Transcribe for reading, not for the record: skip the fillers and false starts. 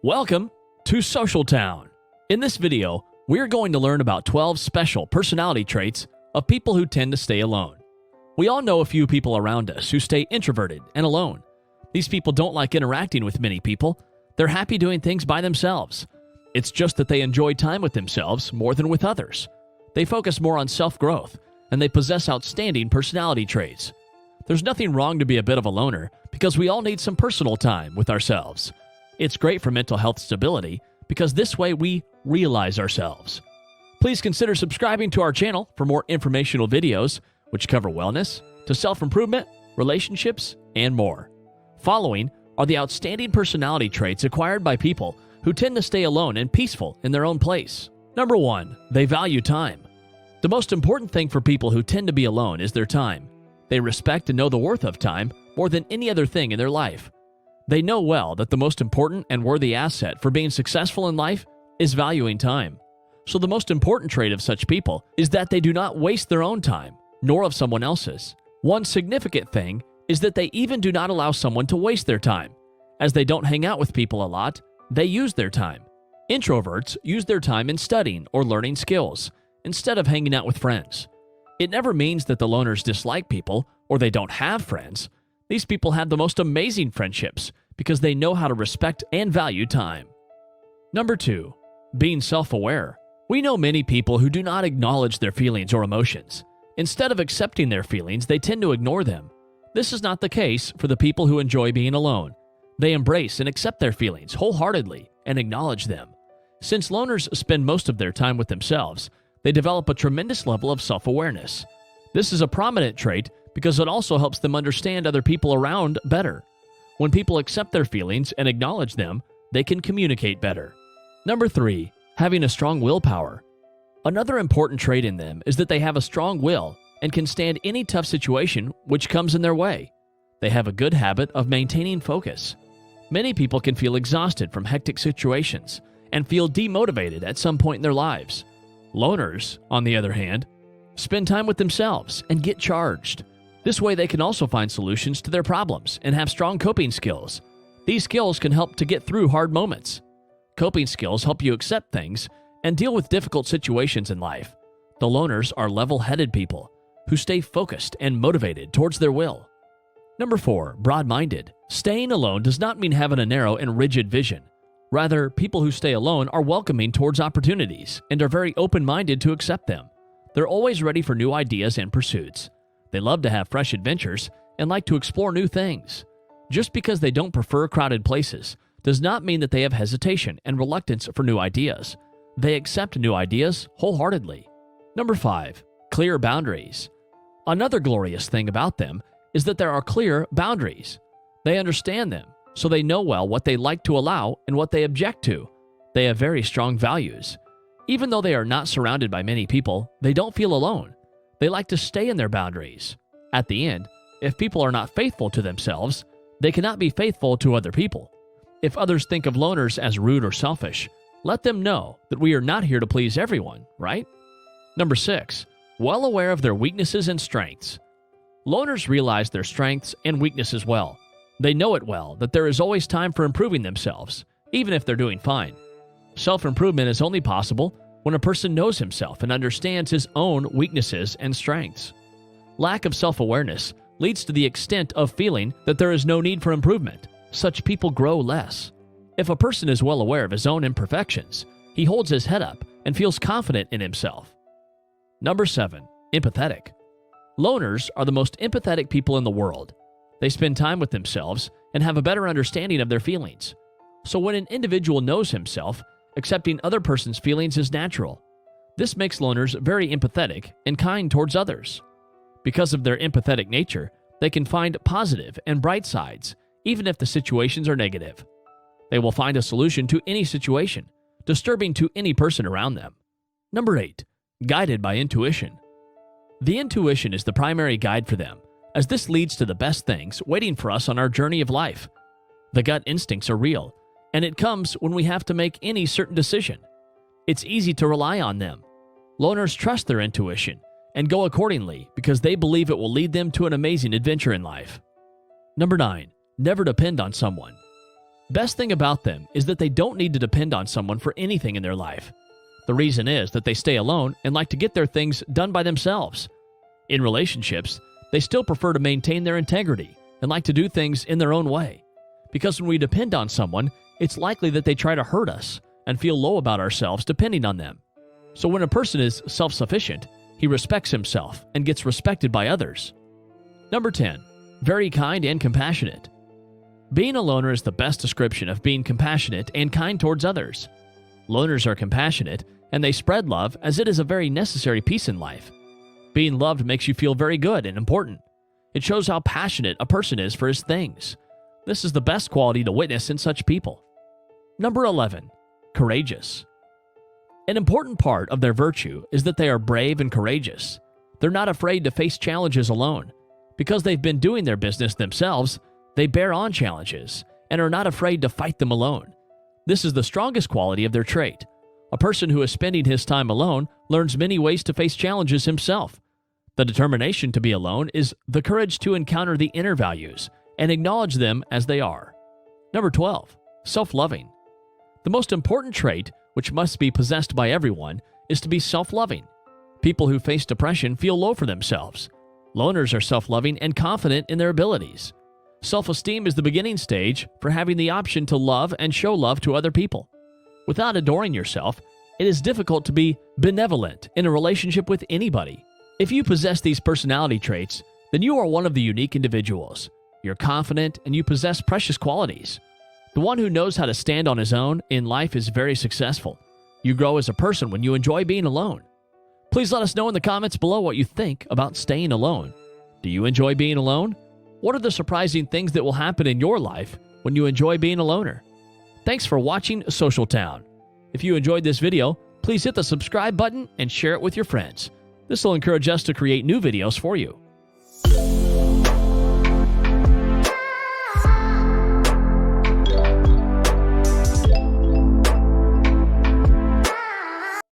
Welcome to Social Town. In this video, we're going to learn about 12 special personality traits of people who tend to stay alone. We all know a few people around us who stay introverted and alone. These people don't like interacting with many people. They're happy doing things by themselves. It's just that they enjoy time with themselves more than with others. They focus more on self-growth, and they possess outstanding personality traits. There's nothing wrong to be a bit of a loner because we all need some personal time with ourselves. It's great for mental health stability because this way we realize ourselves. Please consider subscribing to our channel for more informational videos which cover wellness, to self-improvement, relationships, and more. Following are the outstanding personality traits acquired by people who tend to stay alone and peaceful in their own place. Number 1, they value time. The most important thing for people who tend to be alone is their time. They respect and know the worth of time more than any other thing in their life. They know well that the most important and worthy asset for being successful in life is valuing time. So the most important trait of such people is that they do not waste their own time, nor of someone else's. One significant thing is that they even do not allow someone to waste their time. As they don't hang out with people a lot, they use their time. Introverts use their time in studying or learning skills, instead of hanging out with friends. It never means that the loners dislike people or they don't have friends. These people have the most amazing friendships because they know how to respect and value time. Number 2, being self-aware. We know many people who do not acknowledge their feelings or emotions. Instead of accepting their feelings, they tend to ignore them. This is not the case for the people who enjoy being alone. They embrace and accept their feelings wholeheartedly and acknowledge them. Since loners spend most of their time with themselves, they develop a tremendous level of self-awareness. This is a prominent trait because it also helps them understand other people around better. When people accept their feelings and acknowledge them, they can communicate better. Number 3, having a strong willpower. Another important trait in them is that they have a strong will and can stand any tough situation which comes in their way. They have a good habit of maintaining focus. Many people can feel exhausted from hectic situations and feel demotivated at some point in their lives. Loners, on the other hand, spend time with themselves and get charged. This way they can also find solutions to their problems and have strong coping skills. These skills can help to get through hard moments. Coping skills help you accept things and deal with difficult situations in life. The loners are level-headed people who stay focused and motivated towards their will. Number 4, broad-minded. Staying alone does not mean having a narrow and rigid vision. Rather, people who stay alone are welcoming towards opportunities and are very open-minded to accept them. They're always ready for new ideas and pursuits. They love to have fresh adventures and like to explore new things. Just because they don't prefer crowded places does not mean that they have hesitation and reluctance for new ideas. They accept new ideas wholeheartedly. Number 5, clear boundaries. Another glorious thing about them is that there are clear boundaries. They understand them, so they know well what they like to allow and what they object to. They have very strong values. Even though they are not surrounded by many people, they don't feel alone. They like to stay in their boundaries. At the end, if people are not faithful to themselves, they cannot be faithful to other people. If others think of loners as rude or selfish, let them know that we are not here to please everyone, right? Number 6, well aware of their weaknesses and strengths. Loners realize their strengths and weaknesses well. They know it well that there is always time for improving themselves, even if they're doing fine. Self-improvement is only possible when a person knows himself and understands his own weaknesses and strengths. Lack of self-awareness leads to the extent of feeling that there is no need for improvement. Such people grow less. If a person is well aware of his own imperfections, he holds his head up and feels confident in himself. Number 7, empathetic. Loners are the most empathetic people in the world. They spend time with themselves and have a better understanding of their feelings. So when an individual knows himself, accepting other person's feelings is natural. This makes loners very empathetic and kind towards others. Because of their empathetic nature, they can find positive and bright sides, even if the situations are negative. They will find a solution to any situation, disturbing to any person around them. Number 8, guided by intuition. The intuition is the primary guide for them, as this leads to the best things waiting for us on our journey of life. The gut instincts are real, and it comes when we have to make any certain decision. It's easy to rely on them. Loners trust their intuition and go accordingly because they believe it will lead them to an amazing adventure in life. Number 9, never depend on someone. Best thing about them is that they don't need to depend on someone for anything in their life. The reason is that they stay alone and like to get their things done by themselves. In relationships, they still prefer to maintain their integrity and like to do things in their own way. Because when we depend on someone, it's likely that they try to hurt us and feel low about ourselves depending on them. So when a person is self-sufficient, he respects himself and gets respected by others. Number 10. Very kind and compassionate. Being a loner is the best description of being compassionate and kind towards others. Loners are compassionate, and they spread love as it is a very necessary piece in life. Being loved makes you feel very good and important. It shows how passionate a person is for his things. This is the best quality to witness in such people. Number 11. Courageous. An important part of their virtue is that they are brave and courageous. They're not afraid to face challenges alone. Because they've been doing their business themselves, they bear on challenges and are not afraid to fight them alone. This is the strongest quality of their trait. A person who is spending his time alone learns many ways to face challenges himself. The determination to be alone is the courage to encounter the inner values and acknowledge them as they are. Number 12. Self-loving. The most important trait, which must be possessed by everyone, is to be self-loving. People who face depression feel low for themselves. Loners are self-loving and confident in their abilities. Self-esteem is the beginning stage for having the option to love and show love to other people. Without adoring yourself, it is difficult to be benevolent in a relationship with anybody. If you possess these personality traits, then you are one of the unique individuals. You're confident and you possess precious qualities. The one who knows how to stand on his own in life is very successful. You grow as a person when you enjoy being alone. Please let us know in the comments below what you think about staying alone. Do you enjoy being alone? What are the surprising things that will happen in your life when you enjoy being a loner? Thanks for watching Social Town. If you enjoyed this video, please hit the subscribe button and share it with your friends. This will encourage us to create new videos for you.